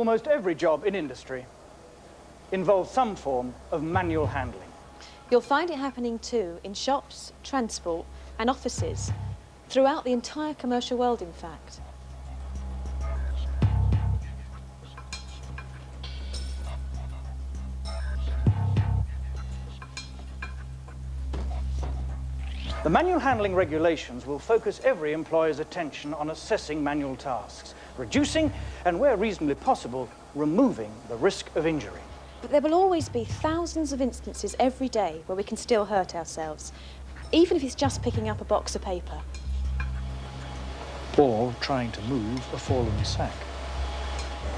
almost every job in industry involves some form of manual handling. You'll find it happening too in shops, transport and offices, throughout the entire commercial world, in fact. The manual handling regulations will focus every employer's attention on assessing manual tasks, reducing and, where reasonably possible, removing the risk of injury. But there will always be thousands of instances every day where we can still hurt ourselves, even if it's just picking up a box of paper. Or trying to move a fallen sack.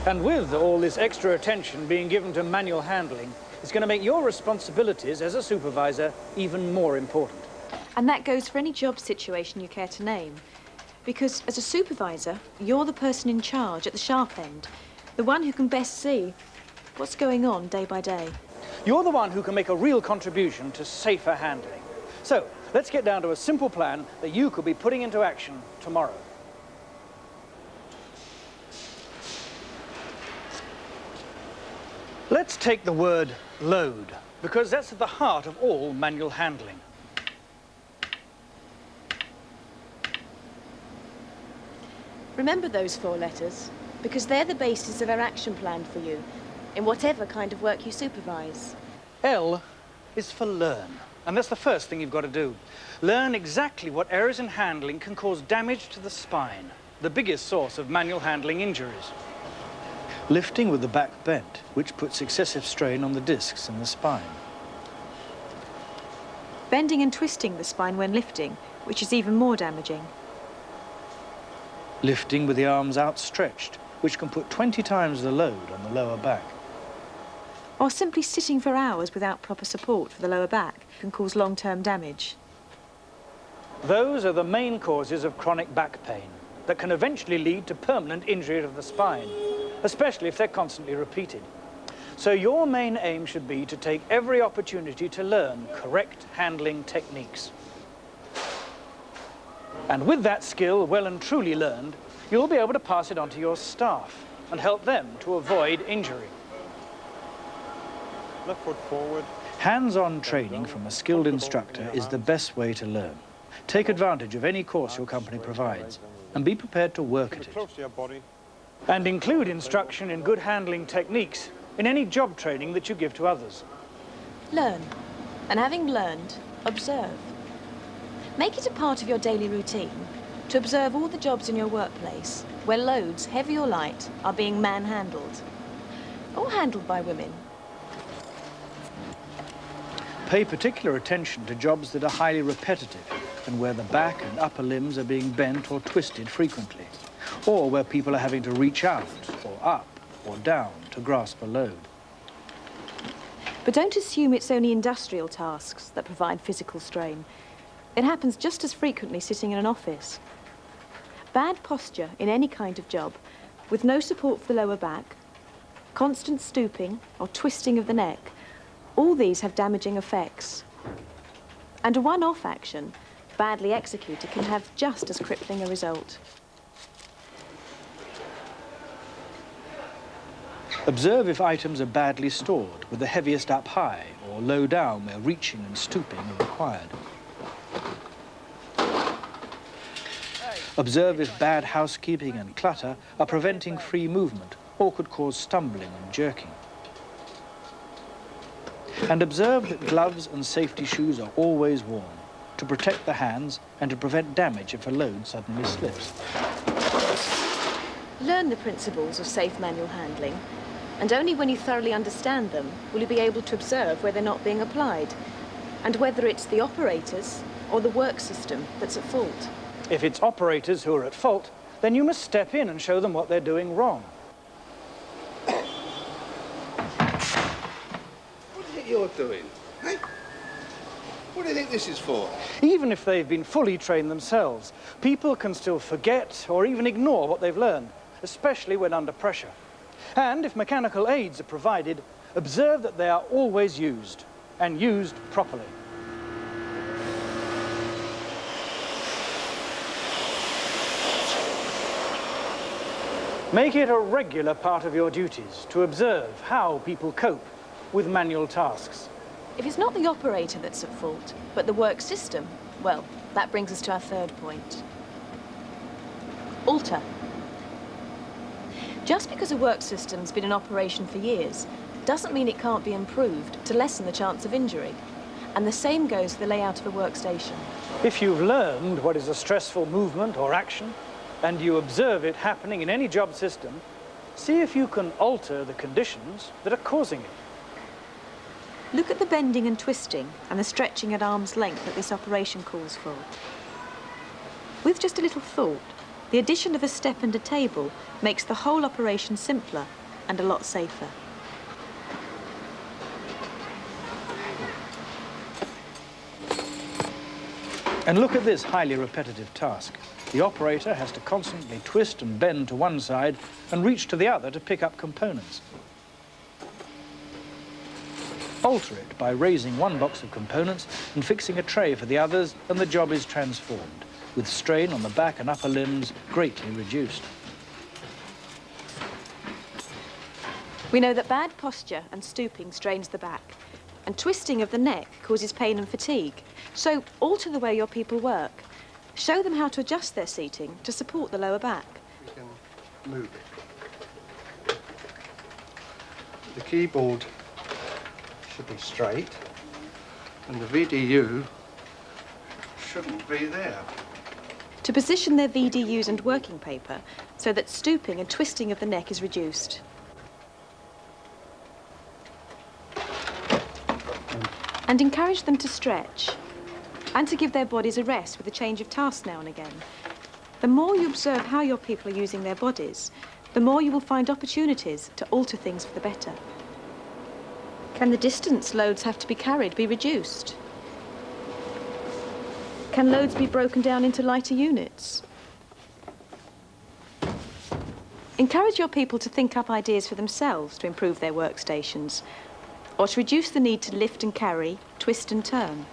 And with all this extra attention being given to manual handling, it's going to make your responsibilities as a supervisor even more important. And that goes for any job situation you care to name. Because as a supervisor, you're the person in charge at the sharp end, the one who can best see what's going on day by day. You're the one who can make a real contribution to safer handling. So, let's get down to a simple plan that you could be putting into action tomorrow. Let's take the word load, because that's at the heart of all manual handling. Remember those 4 letters, because they're the basis of our action plan for you, in whatever kind of work you supervise. L is for learn, and that's the first thing you've got to do. Learn exactly what errors in handling can cause damage to the spine, the biggest source of manual handling injuries. Lifting with the back bent, which puts excessive strain on the discs in the spine. Bending and twisting the spine when lifting, which is even more damaging. Lifting with the arms outstretched, which can put 20 times the load on the lower back. Or simply sitting for hours without proper support for the lower back can cause long-term damage. Those are the main causes of chronic back pain that can eventually lead to permanent injury of the spine, especially if they're constantly repeated. So your main aim should be to take every opportunity to learn correct handling techniques. And with that skill well and truly learned, you'll be able to pass it on to your staff and help them to avoid injury. Left foot forward. Hands-on training from a skilled instructor is the best way to learn. Take advantage of any course your company provides and be prepared to work at it. Close to your body. And include instruction in good handling techniques in any job training that you give to others. Learn, and having learned, observe. Make it a part of your daily routine to observe all the jobs in your workplace where loads, heavy or light, are being man-handled, or handled by women. Pay particular attention to jobs that are highly repetitive and where the back and upper limbs are being bent or twisted frequently, or where people are having to reach out or up or down to grasp a load. But don't assume it's only industrial tasks that provide physical strain. It happens just as frequently sitting in an office. Bad posture in any kind of job, with no support for the lower back, constant stooping or twisting of the neck, all these have damaging effects. And a one-off action, badly executed, can have just as crippling a result. Observe if items are badly stored, with the heaviest up high or low down where reaching and stooping are required. Observe if bad housekeeping and clutter are preventing free movement or could cause stumbling and jerking. And observe that gloves and safety shoes are always worn to protect the hands and to prevent damage if a load suddenly slips. Learn the principles of safe manual handling, and only when you thoroughly understand them will you be able to observe where they're not being applied, and whether it's the operators or the work system that's at fault. If it's operators who are at fault, then you must step in and show them what they're doing wrong. What do you think you're doing? Hey? What do you think this is for? Even if they've been fully trained themselves, people can still forget or even ignore what they've learned, especially when under pressure. And if mechanical aids are provided, observe that they are always used, and used properly. Make it a regular part of your duties to observe how people cope with manual tasks. If it's not the operator that's at fault, but the work system, well, that brings us to our third point. Alter. Just because a work system's been in operation for years doesn't mean it can't be improved to lessen the chance of injury. And the same goes for the layout of a workstation. If you've learned what is a stressful movement or action, and you observe it happening in any job system, see if you can alter the conditions that are causing it. Look at the bending and twisting and the stretching at arm's length that this operation calls for. With just a little thought, the addition of a step and a table makes the whole operation simpler and a lot safer. And look at this highly repetitive task. The operator has to constantly twist and bend to one side and reach to the other to pick up components. Alter it by raising one box of components and fixing a tray for the others, and the job is transformed, with strain on the back and upper limbs greatly reduced. We know that bad posture and stooping strains the back, and twisting of the neck causes pain and fatigue. So alter the way your people work. Show them how to adjust their seating to support the lower back. You can move it. The keyboard should be straight, and the VDU shouldn't be there. To position their VDUs and working paper so that stooping and twisting of the neck is reduced. And encourage them to stretch and to give their bodies a rest with a change of task now and again. The more you observe how your people are using their bodies, the more you will find opportunities to alter things for the better. Can the distance loads have to be carried be reduced? Can loads be broken down into lighter units? Encourage your people to think up ideas for themselves to improve their workstations, or to reduce the need to lift and carry, twist and turn.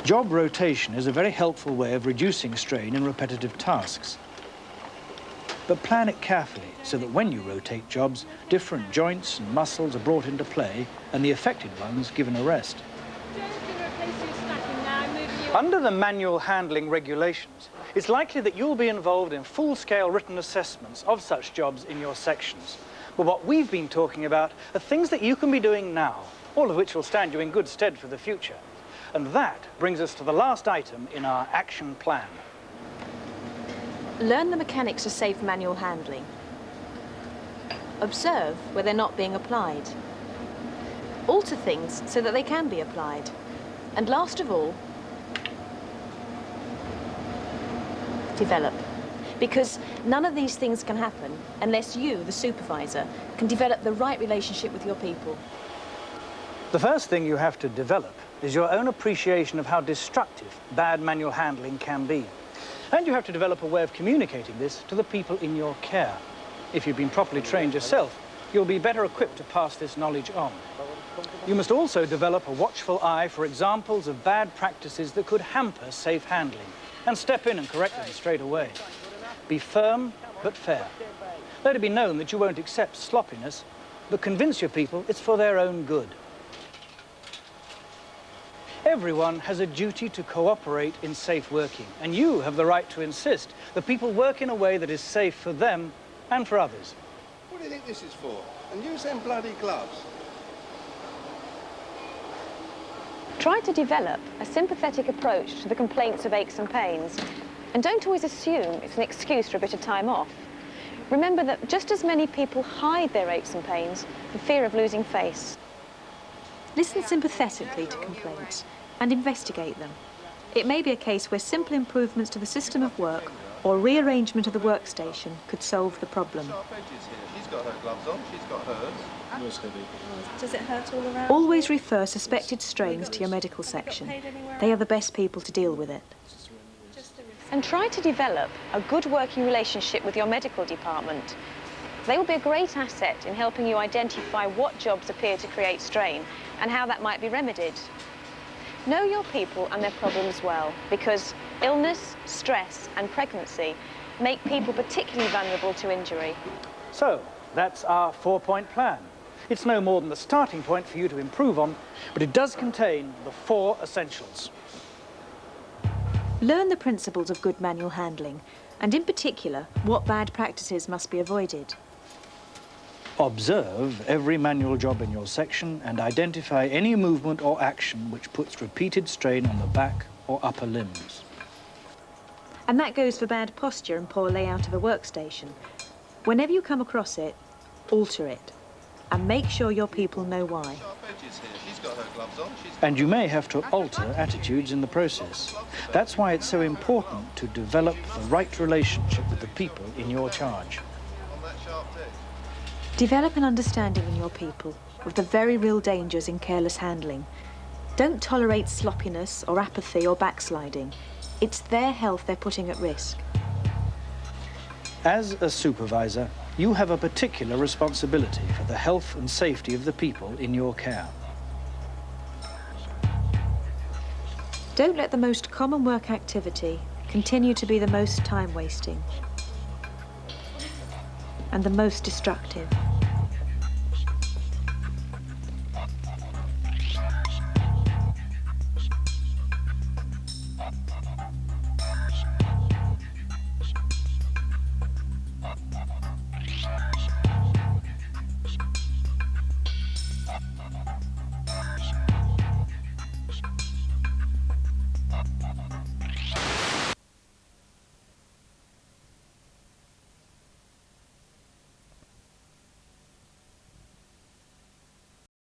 Job rotation is a very helpful way of reducing strain in repetitive tasks. But plan it carefully so that when you rotate jobs, different joints and muscles are brought into play and the affected ones given a rest. Under the manual handling regulations, it's likely that you'll be involved in full-scale written assessments of such jobs in your sections. But what we've been talking about are things that you can be doing now, all of which will stand you in good stead for the future. And that brings us to the last item in our action plan. Learn the mechanics of safe manual handling. Observe where they're not being applied. Alter things so that they can be applied. And last of all, develop. Because none of these things can happen unless you, the supervisor, can develop the right relationship with your people. The first thing you have to develop is your own appreciation of how destructive bad manual handling can be. And you have to develop a way of communicating this to the people in your care. If you've been properly trained yourself, you'll be better equipped to pass this knowledge on. You must also develop a watchful eye for examples of bad practices that could hamper safe handling, and step in and correct them straight away. Be firm but fair. Let it be known that you won't accept sloppiness, but convince your people it's for their own good. Everyone has a duty to cooperate in safe working, and you have the right to insist that people work in a way that is safe for them and for others. What do you think this is for? And use them bloody gloves. Try to develop a sympathetic approach to the complaints of aches and pains, and don't always assume it's an excuse for a bit of time off. Remember that just as many people hide their aches and pains for fear of losing face. Listen sympathetically to complaints and investigate them. It may be a case where simple improvements to the system of work or rearrangement of the workstation could solve the problem. She's got her gloves on, she's got hers. Does it hurt all around? Always refer suspected strains to your medical section. They are the best people to deal with it. And try to develop a good working relationship with your medical department. They will be a great asset in helping you identify what jobs appear to create strain and how that might be remedied. Know your people and their problems well, because illness, stress and pregnancy make people particularly vulnerable to injury. So, that's our 4-point plan. It's no more than the starting point for you to improve on, but it does contain the 4 essentials. Learn the principles of good manual handling, and in particular, what bad practices must be avoided. Observe every manual job in your section and identify any movement or action which puts repeated strain on the back or upper limbs. And that goes for bad posture and poor layout of a workstation. Whenever you come across it, alter it. And make sure your people know why. And you may have to alter attitudes in the process. That's why it's so important to develop the right relationship with the people in your charge. Develop an understanding in your people of the very real dangers in careless handling. Don't tolerate sloppiness or apathy or backsliding. It's their health they're putting at risk. As a supervisor, you have a particular responsibility for the health and safety of the people in your care. Don't let the most common work activity continue to be the most time-wasting and the most destructive.